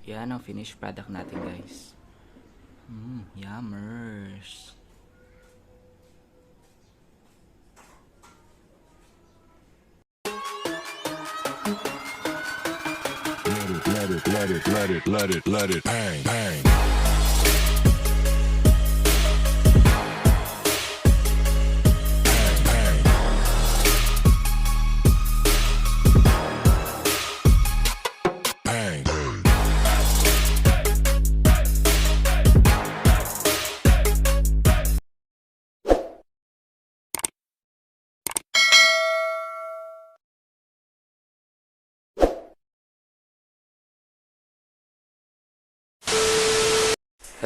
Yan ang finished product natin, guys. Yummers. Let it bang, bang. Bang, bang. Bang.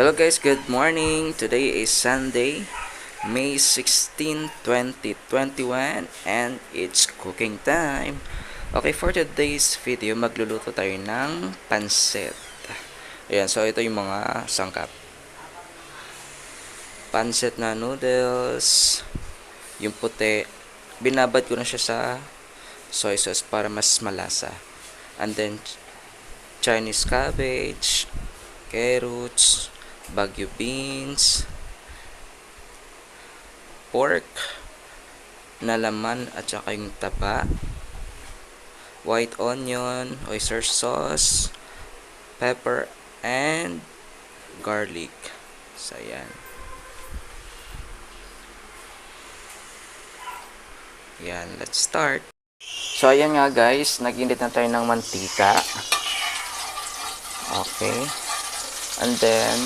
Hello guys, good morning. Today is Sunday, May 16, 2021 and it's cooking time. Okay, for today's video, magluluto tayo ng pansit. Ayan, so ito yung mga sangkap. Pansit na noodles, yung puti, binabad ko na siya sa soy sauce para mas malasa. And then, Chinese cabbage, carrots, Baguio beans, pork na laman at saka yung taba, white onion, oyster sauce, pepper, and garlic. So, ayan. Yan, let's start. So, ayan nga guys, nag-init na tayo ng mantika. Okay. And then,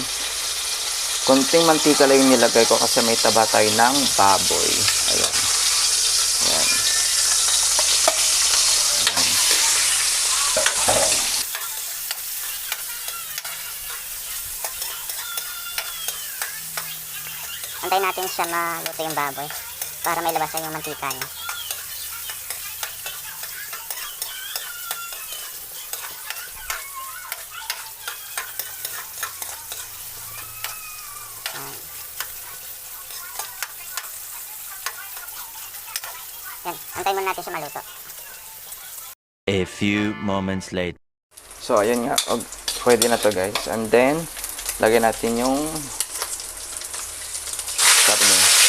konting mantika lang yung nilagay ko kasi may taba tayo ng baboy. Ayan. Ayan. Antayin natin siya maluto yung baboy para may labasan yung mantika niya. Yan, antayin muna natin siya maluto. A few moments later. So, ayan nga. Pwede na to guys. And then, lagyan natin yung karne.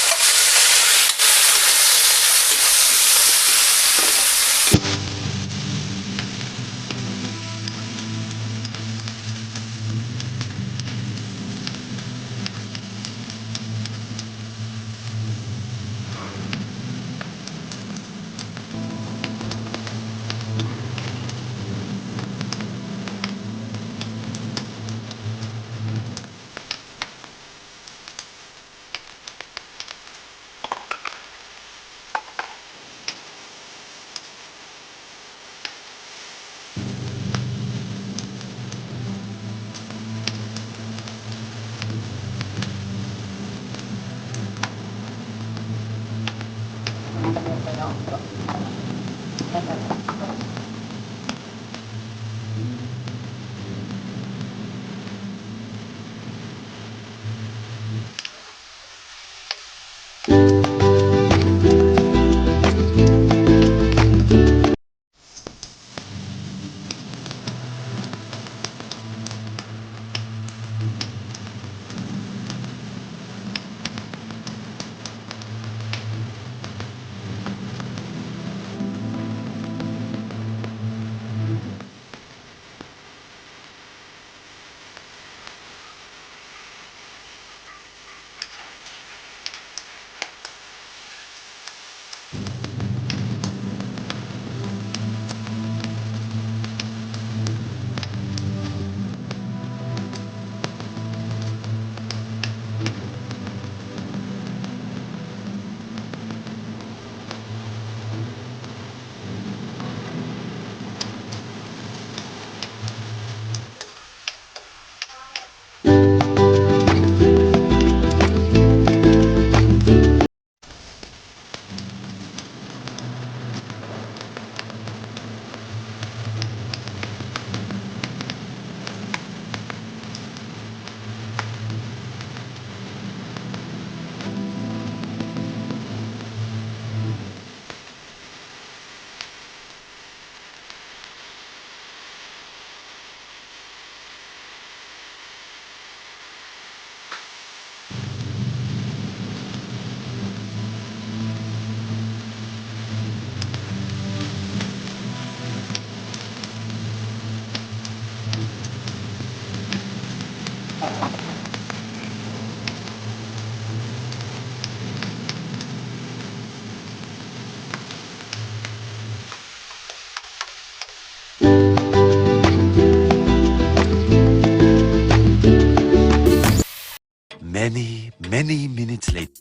Many minutes later.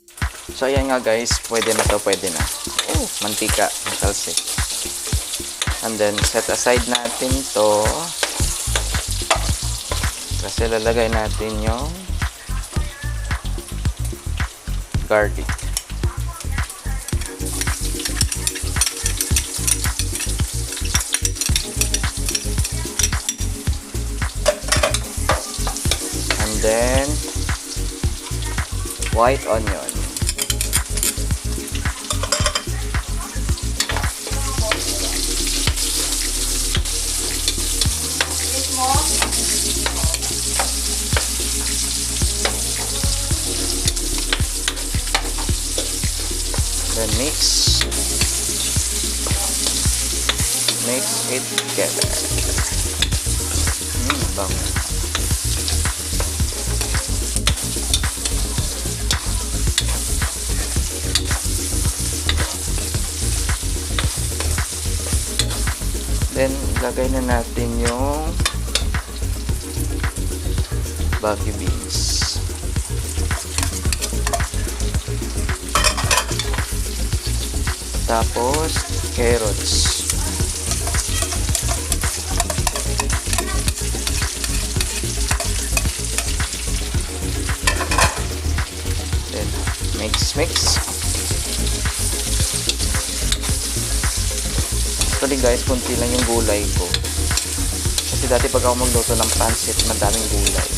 So ayan nga guys, pwede na to, pwede na. Oh, mantika ng talsik. And then set aside natin to. Kasi lalagay natin yung garlic. And then white onion. Then mix it together. Bango. Then, lagay na natin yung Baguio beans. Tapos, carrots. Then, mix. Actually guys, kunti lang yung gulay ko. Kasi dati pag ako magluto ng pancit, madaming gulay.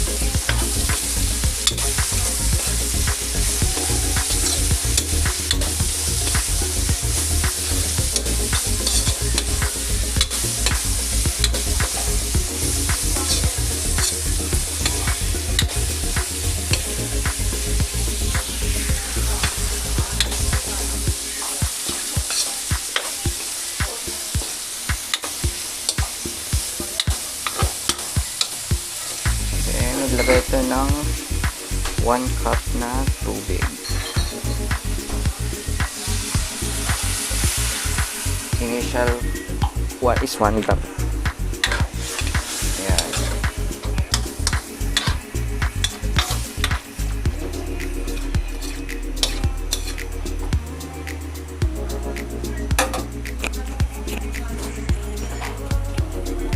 Naglagay ito ng 1 cup na tubig. Initial is 1 cup. Ayan.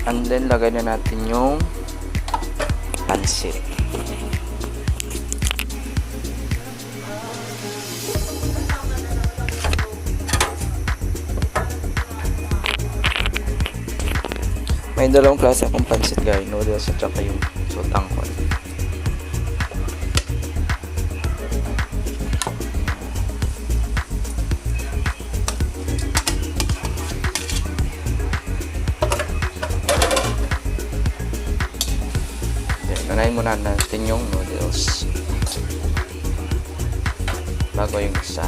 And then lagay na natin yung pansit. May dalawang klase akong pansit guys, noodles at saka yung sotangkol. Unahin muna natin yung noodles bago yung isa.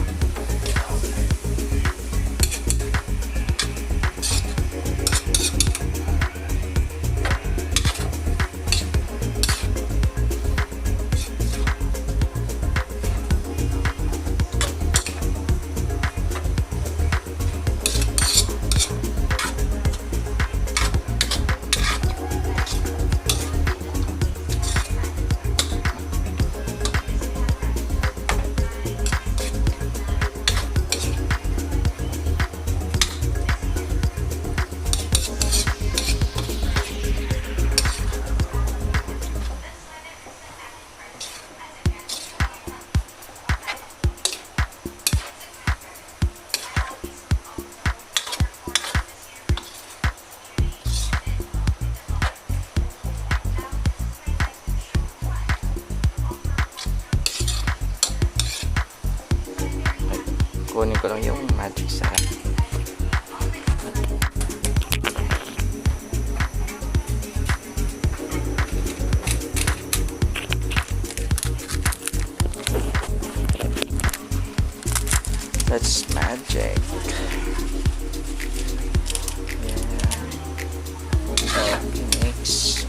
Kunin ko lang yung magic sarap. That's magic. Yeah. Okay, mix.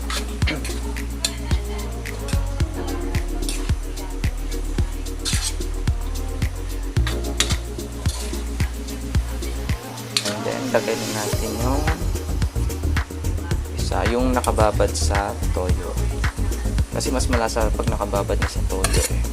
lagay na natin yung isa, yung nakababad sa toyo. Kasi mas malasa pag nakababad na sa toyo eh.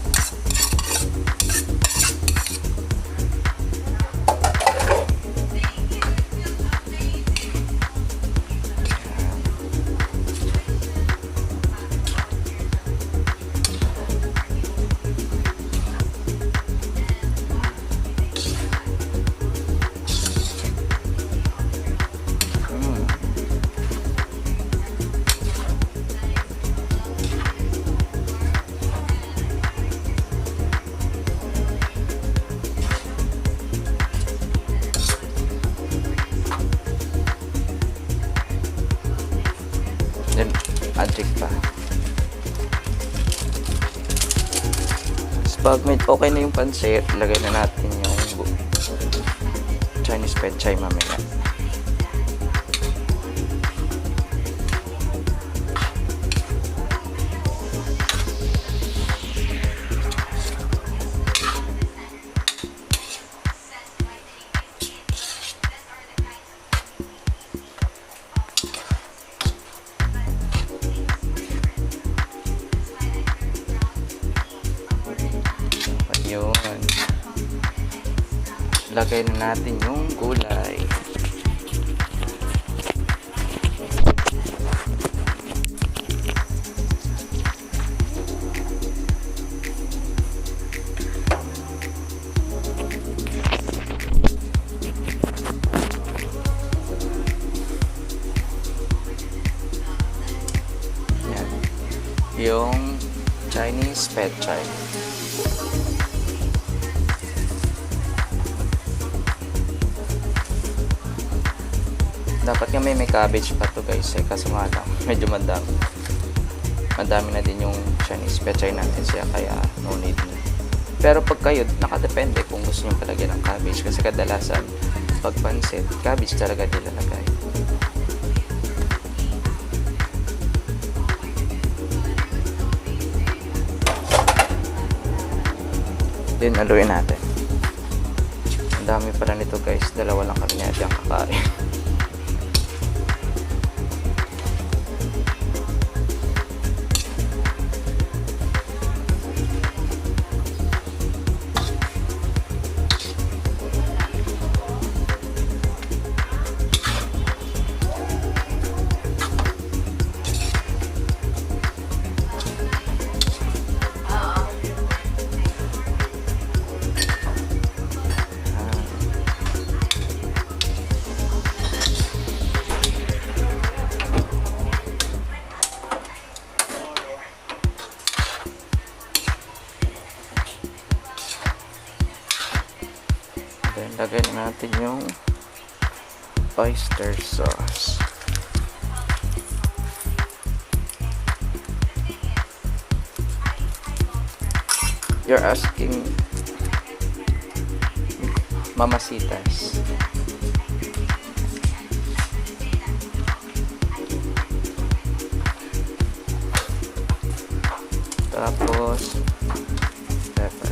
Then, adject pa. Pag okay na yung pansit, lagay na natin yung Chinese pet chai mamaya. Yun. Lagay na natin yung gulay. Yan. Yung Chinese pet chai. Dapat nga may cabbage pa to guys eh, kaso nga lang medyo madami na din yung Chinese pet chai natin siya, kaya no need na. Pero pag kayo, nakadepende kung gusto nyo palagyan ng cabbage, kasi kadalasan pag pansit, cabbage talaga nilalagay. Then haluin natin. Ang dami pala nito guys, dalawa lang kami natin ang kakain. Then, lagay na natin yung oyster sauce. You're asking Mamasitas. Tapos pepper.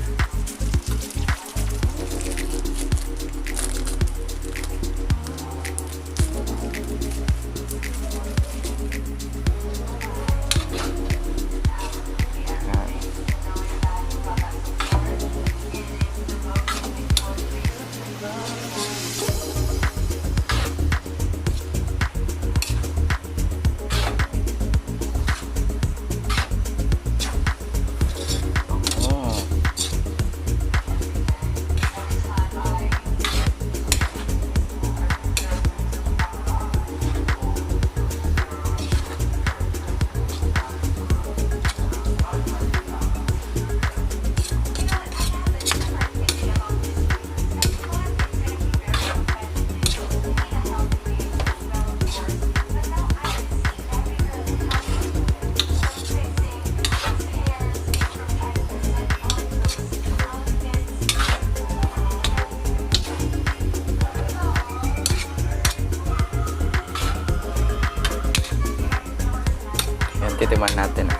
Titiman natin.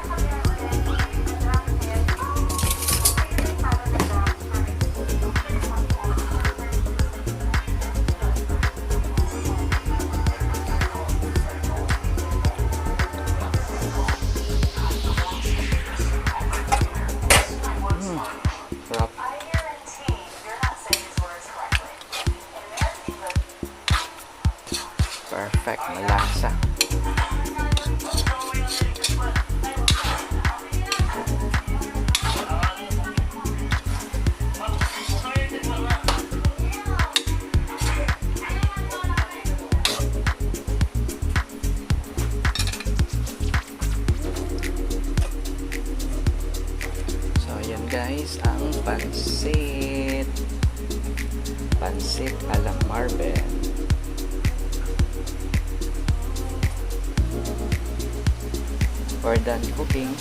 guys ang pansit. Pansit ala Marben. We're done cooking.